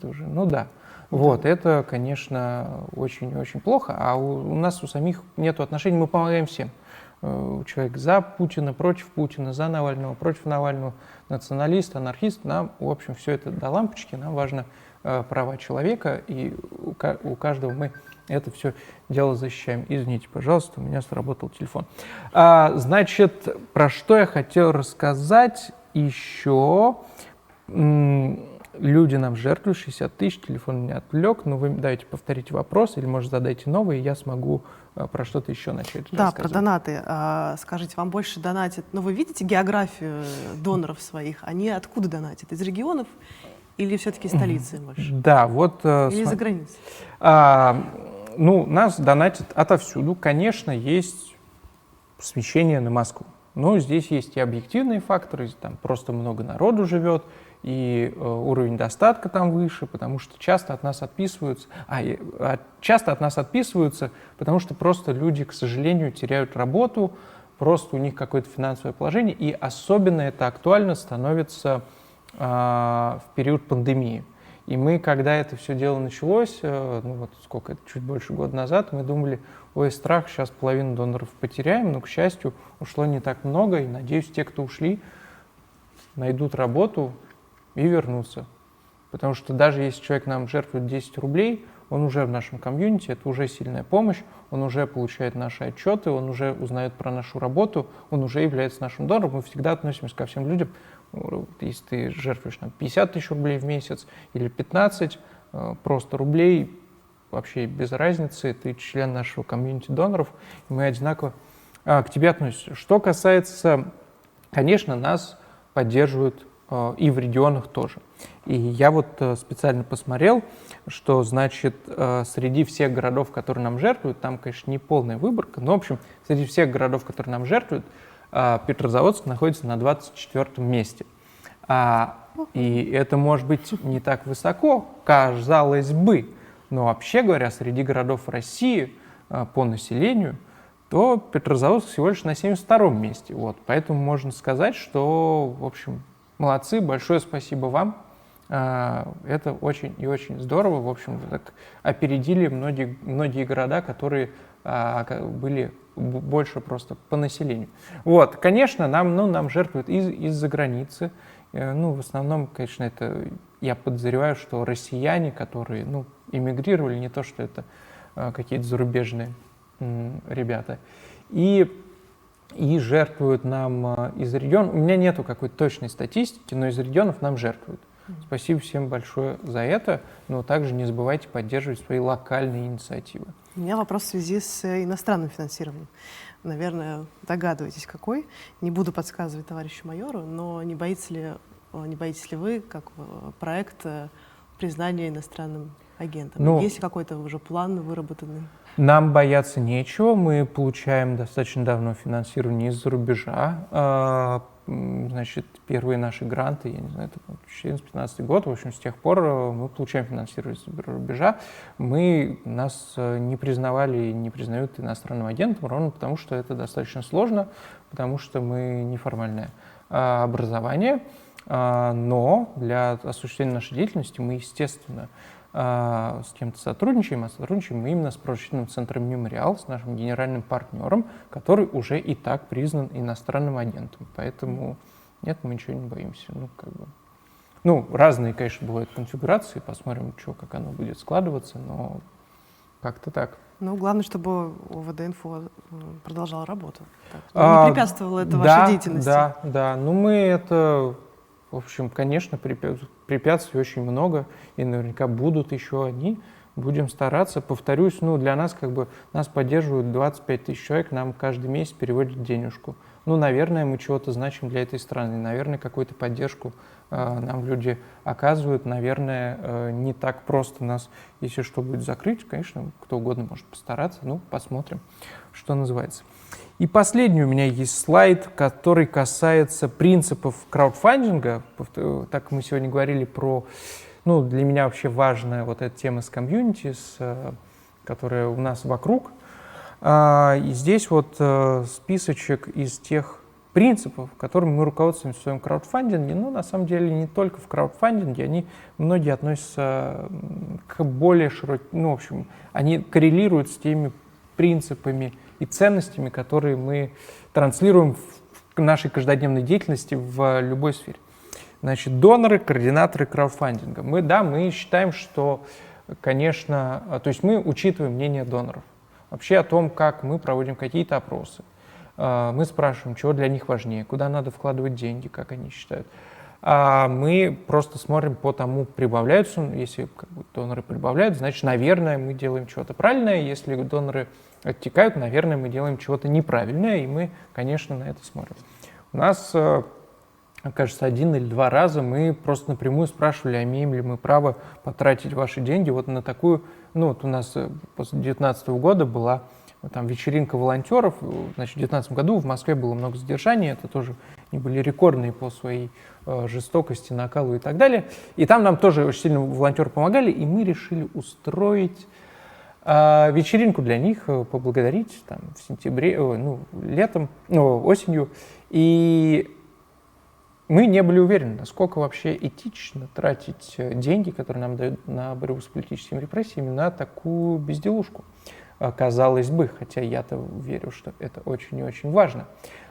[SPEAKER 1] уже, да. Вот, это, конечно, очень-очень плохо, а у нас у самих нет отношений, мы помогаем всем. Человек за Путина, против Путина, за Навального, против Навального, националист, анархист, нам, в общем, все это до лампочки, нам важно права человека, и у каждого мы это все дело защищаем. Извините, пожалуйста, у меня сработал телефон. Значит, про что я хотел рассказать еще. Люди нам жертвуют 60 тысяч, телефон меня отвлек, но вы давайте повторите вопрос, или, может, задайте новый, и я смогу про что-то еще начать рассказывать.
[SPEAKER 2] Да, про донаты. Скажите, вам больше донатят, вы видите географию доноров своих? Они откуда донатят? Из регионов или все-таки столицы больше?
[SPEAKER 1] Да, вот...
[SPEAKER 2] Или из-за границы?
[SPEAKER 1] Нас донатят отовсюду. Конечно, есть смещение на Москву. Но здесь есть и объективные факторы, там просто много народу живет, и уровень достатка там выше, потому что часто от нас отписываются. Часто от нас отписываются, потому что просто люди, к сожалению, теряют работу, просто у них какое-то финансовое положение, и особенно это актуально становится в период пандемии. И мы, когда это все дело началось, чуть больше года назад, мы думали: ой, страх, сейчас половину доноров потеряем, но, к счастью, ушло не так много, и, надеюсь, те, кто ушли, найдут работу и вернутся. Потому что даже если человек нам жертвует 10 рублей, он уже в нашем комьюнити, это уже сильная помощь, он уже получает наши отчеты, он уже узнает про нашу работу, он уже является нашим донором. Мы всегда относимся ко всем людям. Если ты жертвуешь 50 тысяч рублей в месяц или 15 просто рублей, вообще без разницы, ты член нашего комьюнити доноров, и мы одинаково к тебе относимся. Что касается, конечно, нас поддерживают и в регионах тоже. И я вот специально посмотрел, что, значит, среди всех городов, которые нам жертвуют, там, конечно, не полная выборка, но, в общем, среди всех городов, которые нам жертвуют, Петрозаводск находится на 24-м месте. И это может быть не так высоко, казалось бы, но вообще говоря, среди городов России по населению, то Петрозаводск всего лишь на 72-м месте. Вот. Поэтому можно сказать, что, в общем, молодцы, большое спасибо вам. Это очень и очень здорово. В общем, вы так опередили многие города, которые были больше просто по населению. Вот, конечно, нам жертвуют из-за границы. В основном, конечно, это я подозреваю, что россияне, которые, эмигрировали, не то, что это какие-то зарубежные ребята, и жертвуют нам из регионов. У меня нету какой-то точной статистики, но из регионов нам жертвуют. Спасибо всем большое за это, но также не забывайте поддерживать свои локальные инициативы.
[SPEAKER 2] У меня вопрос в связи с иностранным финансированием. Наверное, догадываетесь, какой. Не буду подсказывать товарищу майору, но не боитесь ли вы, как проект, признания иностранным агентом? Есть ли какой-то уже план выработанный?
[SPEAKER 1] Нам бояться нечего. Мы получаем достаточно давно финансирование из-за рубежа. Значит, первые наши гранты, я не знаю, это 2014-2015 год, в общем, с тех пор мы получаем финансирование из-за рубежа. Нас не признавали и не признают иностранным агентом, ровно потому, что это достаточно сложно, потому что мы неформальное образование, но для осуществления нашей деятельности мы, естественно, с кем-то сотрудничаем, сотрудничаем мы именно с правозащитным центром «Мемориал», с нашим генеральным партнером, который уже и так признан иностранным агентом. Поэтому нет, мы ничего не боимся. Разные, конечно, бывают конфигурации, посмотрим, как оно будет складываться, но как-то так.
[SPEAKER 2] Главное, чтобы ОВД-инфо продолжал работу. Не препятствовало это вашей деятельности.
[SPEAKER 1] Да. Мы это... В общем, конечно, препятствий очень много, и наверняка будут еще одни. Будем стараться. Повторюсь, для нас нас поддерживают 25 тысяч человек, нам каждый месяц переводят денежку. Наверное, мы чего-то значим для этой страны. Наверное, какую-то поддержку нам люди оказывают. Наверное, не так просто нас, если что, будет закрыть. Конечно, кто угодно может постараться. Посмотрим, что называется. И последний у меня есть слайд, который касается принципов краудфандинга. Так как мы сегодня говорили про, для меня вообще важная вот эта тема с комьюнити, которая у нас вокруг. И здесь списочек из тех принципов, которыми мы руководствуемся в своем краудфандинге. На самом деле не только в краудфандинге, многие относятся к более широким, в общем, они коррелируют с теми принципами и ценностями, которые мы транслируем в нашей каждодневной деятельности в любой сфере. Значит, доноры, координаторы краудфандинга. Мы считаем, что, конечно, то есть мы учитываем мнение доноров. Вообще о том, как мы проводим какие-то опросы. Мы спрашиваем, чего для них важнее, куда надо вкладывать деньги, как они считают. Мы просто смотрим по тому, прибавляются. Если доноры прибавляют, значит, наверное, мы делаем что-то правильное. Если доноры оттекают, наверное, мы делаем чего-то неправильное, и мы, конечно, на это смотрим. У нас, кажется, 1 или 2 раза мы просто напрямую спрашивали, имеем ли мы право потратить ваши деньги на такую... у нас после 2019 года была вечеринка волонтеров. Значит, в 2019 году в Москве было много задержаний, это тоже они были рекордные по своей жестокости, накалу и так далее. И там нам тоже очень сильно волонтеры помогали, и мы решили устроить вечеринку для них, поблагодарить в сентябре, летом, осенью. И мы не были уверены, насколько вообще этично тратить деньги, которые нам дают на борьбу с политическими репрессиями, на такую безделушку. Казалось бы, хотя я-то верю, что это очень и очень важно.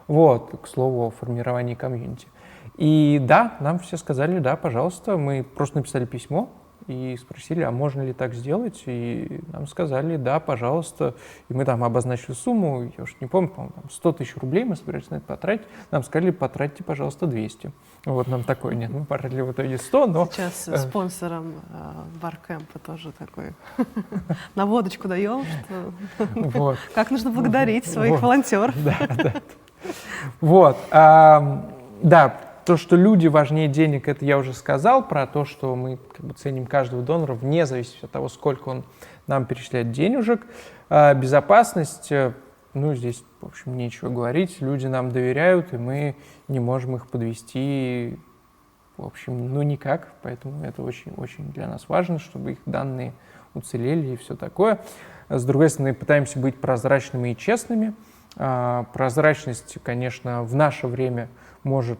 [SPEAKER 1] К слову о формировании комьюнити. И да, нам все сказали, да, пожалуйста, мы просто написали письмо и спросили, а можно ли так сделать, и нам сказали, да, пожалуйста, и мы обозначили сумму, я уж не помню, по-моему, 100 тысяч рублей мы собирались на это потратить, нам сказали, потратьте, пожалуйста, 200. Нам такое, нет, мы потратили в итоге 100, но...
[SPEAKER 2] Сейчас спонсором баркэмпа тоже такой, на водочку даем, что как нужно благодарить своих волонтеров.
[SPEAKER 1] Да, то, что люди важнее денег, это я уже сказал, про то, что мы ценим каждого донора вне зависимости от того, сколько он нам перечисляет денежек. Безопасность, здесь, в общем, нечего говорить, люди нам доверяют, и мы не можем их подвести, в общем, никак, поэтому это очень-очень для нас важно, чтобы их данные уцелели и все такое. С другой стороны, пытаемся быть прозрачными и честными. Прозрачность, конечно, в наше время может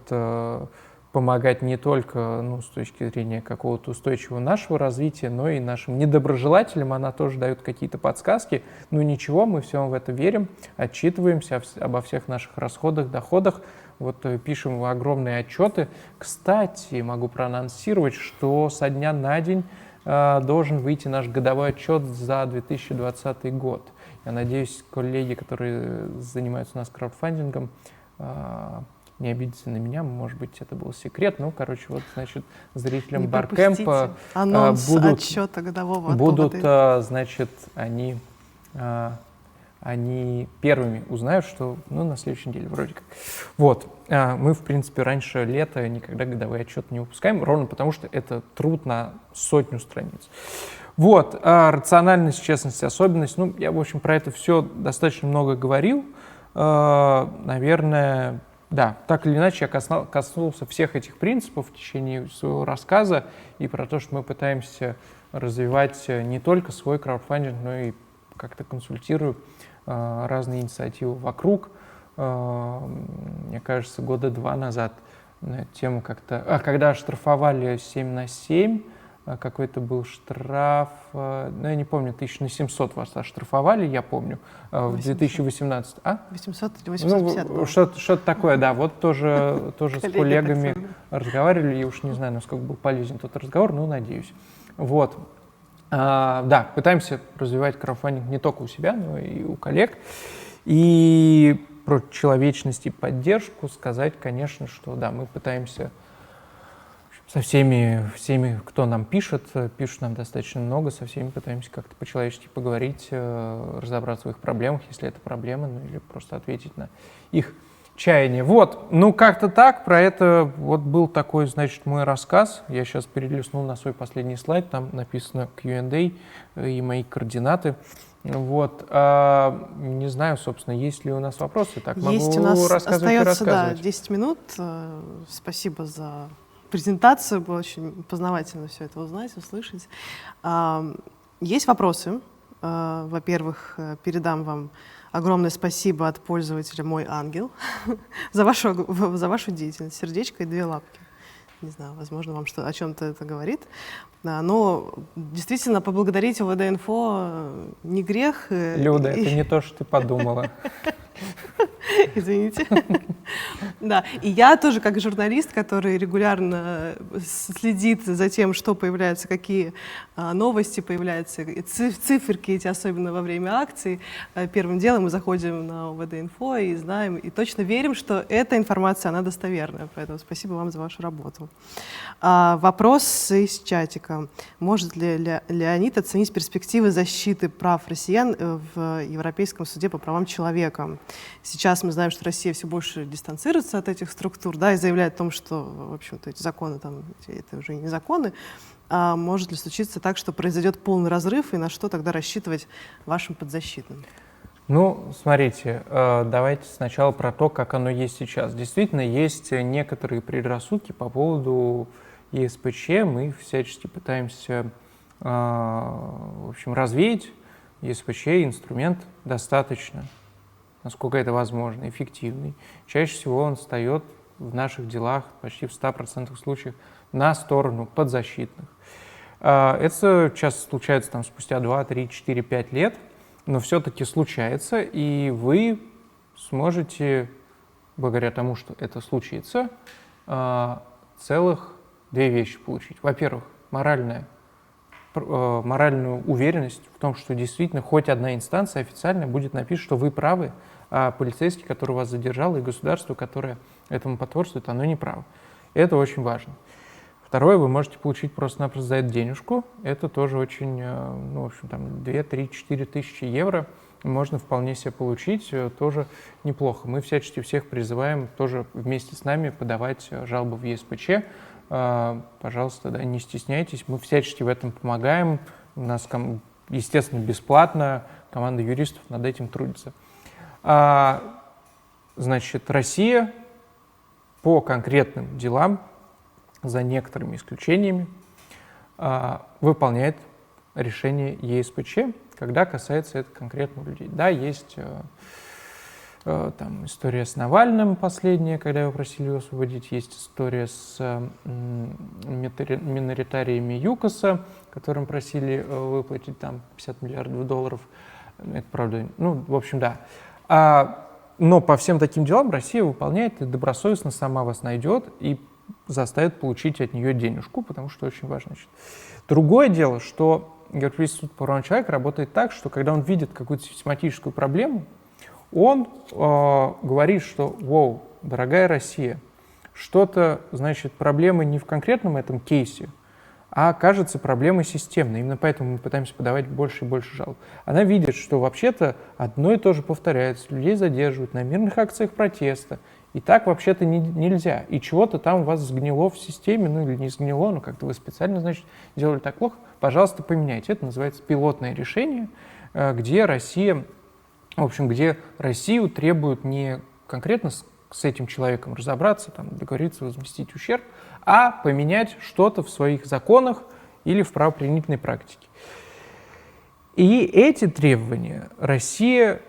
[SPEAKER 1] помогать не только с точки зрения какого-то устойчивого нашего развития, но и нашим недоброжелателям. Она тоже дает какие-то подсказки. Ну ничего, мы все в это верим, отчитываемся обо всех наших расходах, доходах. Вот пишем огромные отчеты. Кстати, могу проанонсировать, что со дня на день должен выйти наш годовой отчет за 2020 год. Я надеюсь, коллеги, которые занимаются у нас краудфандингом, не обидится на меня, может быть, это был секрет. Ну, короче, вот, значит, зрителям Баркэмпа
[SPEAKER 2] отчета годового
[SPEAKER 1] будут, значит, они первыми узнают, что, на следующей неделе вроде как. Вот. Мы, в принципе, раньше лета никогда годовой отчет не выпускаем, ровно потому что это труд на 100 страниц. Вот. Рациональность, честность, особенность. Я, в общем, про это все достаточно много говорил. Наверное... Да, так или иначе, я коснулся всех этих принципов в течение своего рассказа и про то, что мы пытаемся развивать не только свой краудфандинг, но и как-то консультирую разные инициативы вокруг. Мне кажется, 2 года назад на эту тему как-то... когда оштрафовали 7/7, какой-то был штраф, я не помню, 1700 вас оштрафовали, я помню, в 2018.
[SPEAKER 2] 800 или 850?
[SPEAKER 1] Что-то такое, да. Вот тоже с коллегами разговаривали, и уж не знаю, насколько был полезен тот разговор, но надеюсь. Вот. Да, пытаемся развивать краудфандинг не только у себя, но и у коллег. И про человечность и поддержку сказать, конечно, что да, мы пытаемся со всеми, кто нам пишут нам достаточно много, со всеми пытаемся как-то по-человечески поговорить, разобраться в их проблемах, если это проблемы, или просто ответить на их чаяние. Вот, как-то так, про это вот был такой, значит, мой рассказ. Я сейчас перелистнул на свой последний слайд, там написано Q&A и мои координаты. Вот, не знаю, собственно, есть ли у нас вопросы. Так,
[SPEAKER 2] есть,
[SPEAKER 1] могу
[SPEAKER 2] у нас
[SPEAKER 1] рассказывать и
[SPEAKER 2] остается,
[SPEAKER 1] рассказывать.
[SPEAKER 2] Да, 10 минут. Спасибо за презентацию, было очень познавательно все это узнать, услышать. Есть вопросы. Во-первых, передам вам огромное спасибо от пользователя «Мой ангел» за вашу деятельность. Сердечко и 2 лапки. Не знаю, возможно, вам о чем-то это говорит. Но действительно, поблагодарить ОВД-инфо не грех.
[SPEAKER 1] Люда, это не то, что ты подумала.
[SPEAKER 2] Извините. Да, и я тоже как журналист, который регулярно следит за тем, что появляются, какие новости появляются, циферки эти, особенно во время акций. Первым делом мы заходим на ОВД-инфо и знаем, и точно верим, что эта информация, она достоверная. Поэтому спасибо вам за вашу работу. Вопрос из чатика. Может ли Леонид оценить перспективы защиты прав россиян в Европейском суде по правам человека? Сейчас мы знаем, что Россия все больше дистанцируется от этих структур, да, и заявляет о том, что, в общем-то, эти законы, это уже не законы. А может ли случиться так, что произойдет полный разрыв, и на что тогда рассчитывать вашим подзащитным?
[SPEAKER 1] Смотрите, давайте сначала про то, как оно есть сейчас. Действительно, есть некоторые предрассудки по поводу ЕСПЧ. Мы всячески пытаемся, в общем, развеять. ЕСПЧ инструмент достаточно, насколько это возможно, эффективный. Чаще всего он встает в наших делах почти в 100% случаев на сторону подзащитных. Это часто случается спустя 2, 3, 4, 5 лет, но все-таки случается, и вы сможете, благодаря тому, что это случится, целых 2 вещи получить. Во-первых, моральную уверенность в том, что действительно хоть одна инстанция официально будет написать, что вы правы, а полицейский, который вас задержал, и государство, которое этому потворствует, оно не право. Это очень важно. Второе, вы можете получить просто-напросто за это денежку. Это тоже очень, в общем, 2, 3, 4 тысячи евро можно вполне себе получить, тоже неплохо. Мы всячески всех призываем тоже вместе с нами подавать жалобы в ЕСПЧ. Пожалуйста, да, не стесняйтесь, мы всячески в этом помогаем. У нас, естественно, бесплатно, команда юристов над этим трудится. Значит, Россия по конкретным делам, за некоторыми исключениями, выполняет решение ЕСПЧ, когда касается это конкретных людей. Да, есть там история с Навальным последняя, когда его просили его освободить, есть история с миноритариями ЮКОСа, которым просили выплатить там 50 миллиардов долларов. Это правда, ну, в общем, да. Но по всем таким делам Россия выполняет и добросовестно сама вас найдет и заставит получить от нее денежку, потому что очень важно. Другое дело, что Европейский суд по правам человека работает так, что когда он видит какую-то систематическую проблему, он говорит, что, воу, дорогая Россия, что-то, значит, проблема не в конкретном этом кейсе, а кажется проблемой системной. Именно поэтому мы пытаемся подавать больше и больше жалоб. Она видит, что вообще-то одно и то же повторяется, людей задерживают на мирных акциях протеста, и так вообще-то нельзя. И чего-то там у вас сгнило в системе, ну или не сгнило, но как-то вы специально, значит, делали так плохо, пожалуйста, поменяйте. Это называется пилотное решение, где Россия, в общем, где Россию требуют не конкретно с этим человеком разобраться, там, договориться, возместить ущерб, а поменять что-то в своих законах или в правоприменительной практике. И эти требования Россия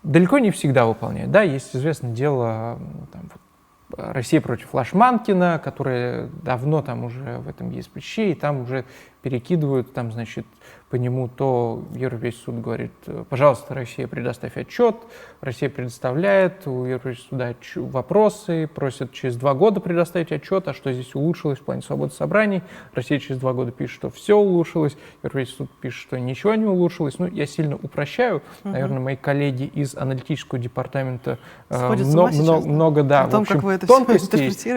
[SPEAKER 1] далеко не всегда выполняет. Да, есть известное дело там, Россия против Лашманкина, которая давно там уже в этом есть плече, и там уже перекидывают, там, значит, по нему то Европейский суд говорит, пожалуйста, Россия, предоставь отчет, Россия предоставляет, у Европейского суда вопросы, просят через 2 года предоставить отчет, а что здесь улучшилось в плане свободы собраний, Россия через 2 года пишет, что все улучшилось, Европейский суд пишет, что ничего не улучшилось. Ну, я сильно упрощаю, наверное, мои коллеги из аналитического департамента много, да, в общем,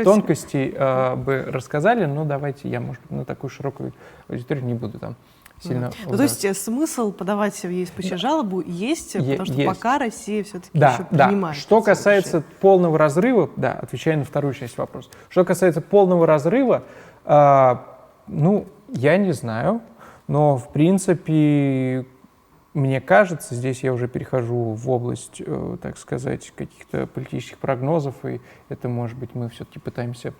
[SPEAKER 1] тонкостей бы рассказали, но давайте я, может быть, на такую широкую аудиторию не буду там сильно...
[SPEAKER 2] Ну, то есть смысл подавать в ЕСПЧ жалобу есть, потому что пока Россия все-таки еще принимает.
[SPEAKER 1] Да. Что касается полного разрыва, да, отвечая на вторую часть вопроса, что касается полного разрыва, ну, я не знаю, но, в принципе, мне кажется, здесь я уже перехожу в область, так сказать, каких-то политических прогнозов, и это, может быть, мы все-таки пытаемся...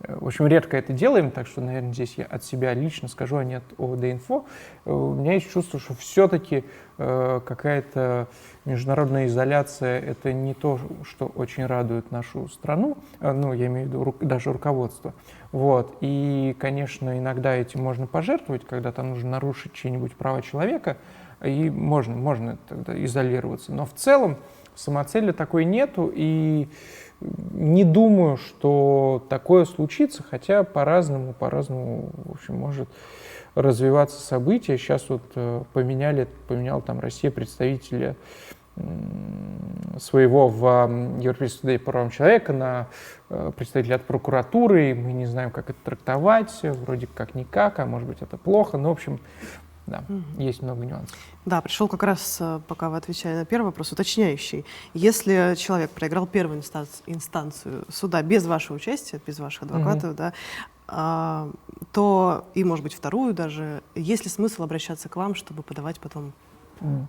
[SPEAKER 1] В общем, редко это делаем, так что, наверное, здесь я от себя лично скажу, а не от ОВД-инфо. У меня есть чувство, что все-таки какая-то международная изоляция — это не то, что очень радует нашу страну, ну, я имею в виду даже руководство. Вот. И, конечно, иногда этим можно пожертвовать, когда там нужно нарушить чьи-нибудь права человека, и можно тогда изолироваться. Но в целом самоцели такой нету, и не думаю, что такое случится, хотя по-разному, в общем, может развиваться события. Сейчас вот поменяла там Россия представителя своего в Европейском суде по правам человека на представителя от прокуратуры, и мы не знаем, как это трактовать, вроде как никак, а может быть это плохо, но в общем... Да, есть много нюансов.
[SPEAKER 2] Да, пришел как раз, пока вы отвечали на первый вопрос, уточняющий. Если человек проиграл первую инстанцию суда без вашего участия, без ваших адвокатов, да, то и, может быть, вторую даже, есть ли смысл обращаться к вам, чтобы подавать потом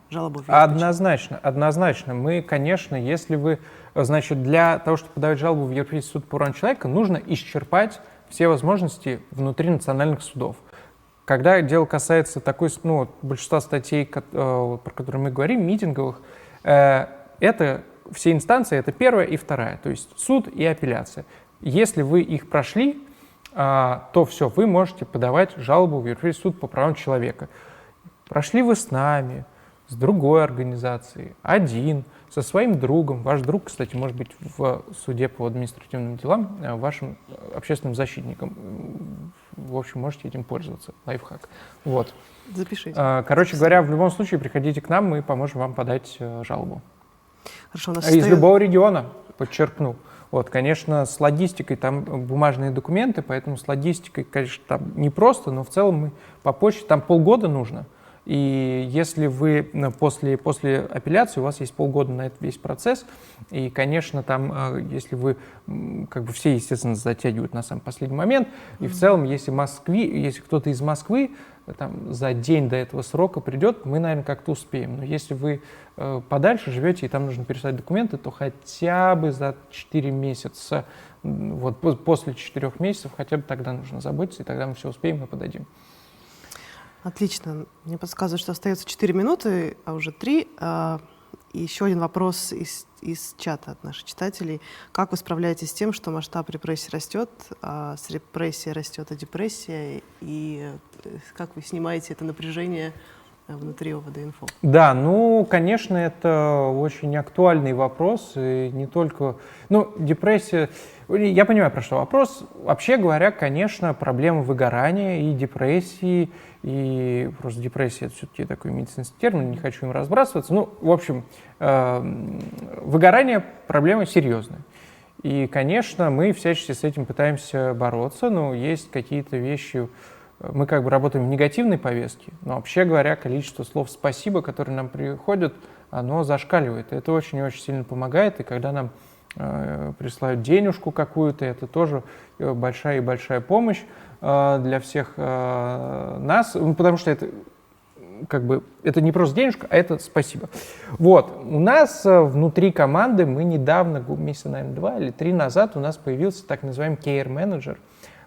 [SPEAKER 2] жалобу в ЕСПЧ?
[SPEAKER 1] Однозначно. Мы, конечно, если вы, значит, для того, чтобы подавать жалобу в Европейский суд по правам человека, нужно исчерпать все возможности внутри национальных судов. Когда дело касается большинства статей, про которые мы говорим, митинговых, это все инстанции, это первая и вторая, то есть суд и апелляция. Если вы их прошли, то все, вы можете подавать жалобу в Европейский суд по правам человека. Прошли вы с нами, с другой организацией, один, со своим другом. Ваш друг, кстати, может быть в суде по административным делам вашим общественным защитником. В общем, можете этим пользоваться. Лайфхак. Вот.
[SPEAKER 2] Запишите.
[SPEAKER 1] Короче говоря, в любом случае приходите к нам, мы поможем вам подать жалобу.
[SPEAKER 2] Хорошо, у нас
[SPEAKER 1] из любого региона, подчеркну. Вот, конечно, с логистикой там бумажные документы, поэтому с логистикой, конечно, там непросто, но в целом мы по почте, там полгода нужно. И если вы после апелляции, у вас есть полгода на этот весь процесс, и, конечно, там, если вы, как бы все, естественно, затягивают на самый последний момент, и в целом, если кто-то из Москвы там, за день до этого срока придет, мы, наверное, как-то успеем. Но если вы подальше живете, и там нужно переслать документы, то хотя бы за 4 месяца, вот после 4 месяцев, хотя бы тогда нужно заботиться, и тогда мы все успеем и подадим.
[SPEAKER 2] Отлично. Мне подсказывают, что остается 4 минуты, а уже 3. И еще один вопрос из чата от наших читателей. Как вы справляетесь с тем, что масштаб репрессий растет, а с репрессией растет и депрессия, и как вы снимаете это напряжение внутри ОВД-инфо?
[SPEAKER 1] Да, ну, конечно, это очень актуальный вопрос, и не только... Ну, депрессия... Я понимаю, про что вопрос. Вообще говоря, конечно, проблема выгорания и депрессии, и просто депрессия — это все-таки такой медицинский термин, не хочу им разбрасываться. Ну, в общем, выгорание — проблема серьезная. И, конечно, мы всячески с этим пытаемся бороться, но есть какие-то вещи... Мы как бы работаем в негативной повестке, но вообще говоря, количество слов «спасибо», которые нам приходят, оно зашкаливает. Это очень-очень сильно помогает, и когда нам присылают денежку какую-то, это тоже большая и большая помощь для всех нас, потому что это как бы это не просто денежка, а это спасибо. Вот. У нас внутри команды мы недавно, месяца, наверное, 2 или 3 назад, у нас появился так называемый care manager,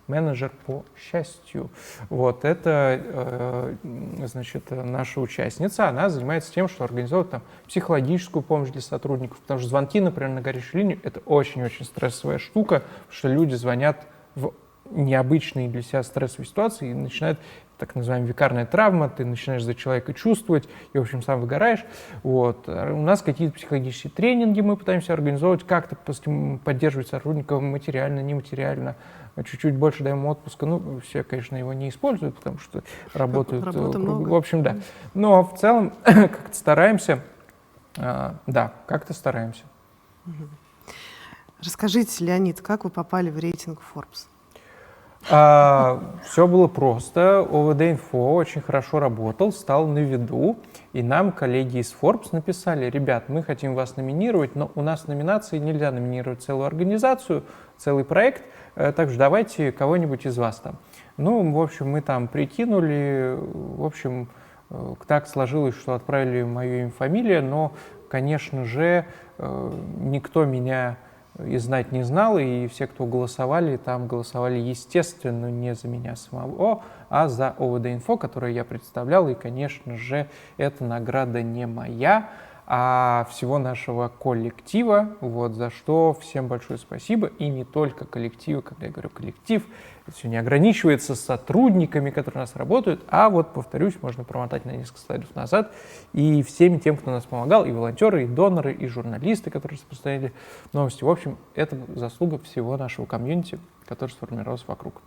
[SPEAKER 1] менеджер по счастью. Вот, это, значит, наша участница, она занимается тем, что организовывает там психологическую помощь для сотрудников, потому что звонки, например, на горячую линию — это очень-очень стрессовая штука, потому что люди звонят в необычные для себя стрессовые ситуации и начинают так называемая викарная травма, ты начинаешь за человека чувствовать и, в общем, сам выгораешь. Вот. У нас какие-то психологические тренинги мы пытаемся организовывать, как-то поддерживать сотрудников материально, нематериально, чуть-чуть больше даем отпуска. Ну, все, конечно, его не используют, потому что работают. В общем, да. Но в целом как-то стараемся. Да, как-то стараемся.
[SPEAKER 2] Расскажите, Леонид, как вы попали в рейтинг Forbes?
[SPEAKER 1] Все было просто. ОВД-инфо очень хорошо работал, стал на виду, и нам коллеги из Forbes написали: ребят, мы хотим вас номинировать, но у нас в номинации нельзя номинировать целую организацию, целый проект, так что давайте кого-нибудь из вас там. Ну, в общем, мы там прикинули, в общем, так сложилось, что отправили мое имя, фамилия, но, конечно же, никто меня и знать не знал, и все, кто голосовали, там голосовали, естественно, не за меня самого, а за ОВД-инфо, которое я представлял, и, конечно же, эта награда не моя, а всего нашего коллектива, вот, за что всем большое спасибо, и не только коллективу, когда я говорю коллектив, это все не ограничивается сотрудниками, которые у нас работают, а вот, повторюсь, можно промотать на несколько слайдов назад, и всеми тем, кто нас помогал, и волонтеры, и доноры, и журналисты, которые распространяли новости. В общем, это заслуга всего нашего комьюнити, который сформировался вокруг.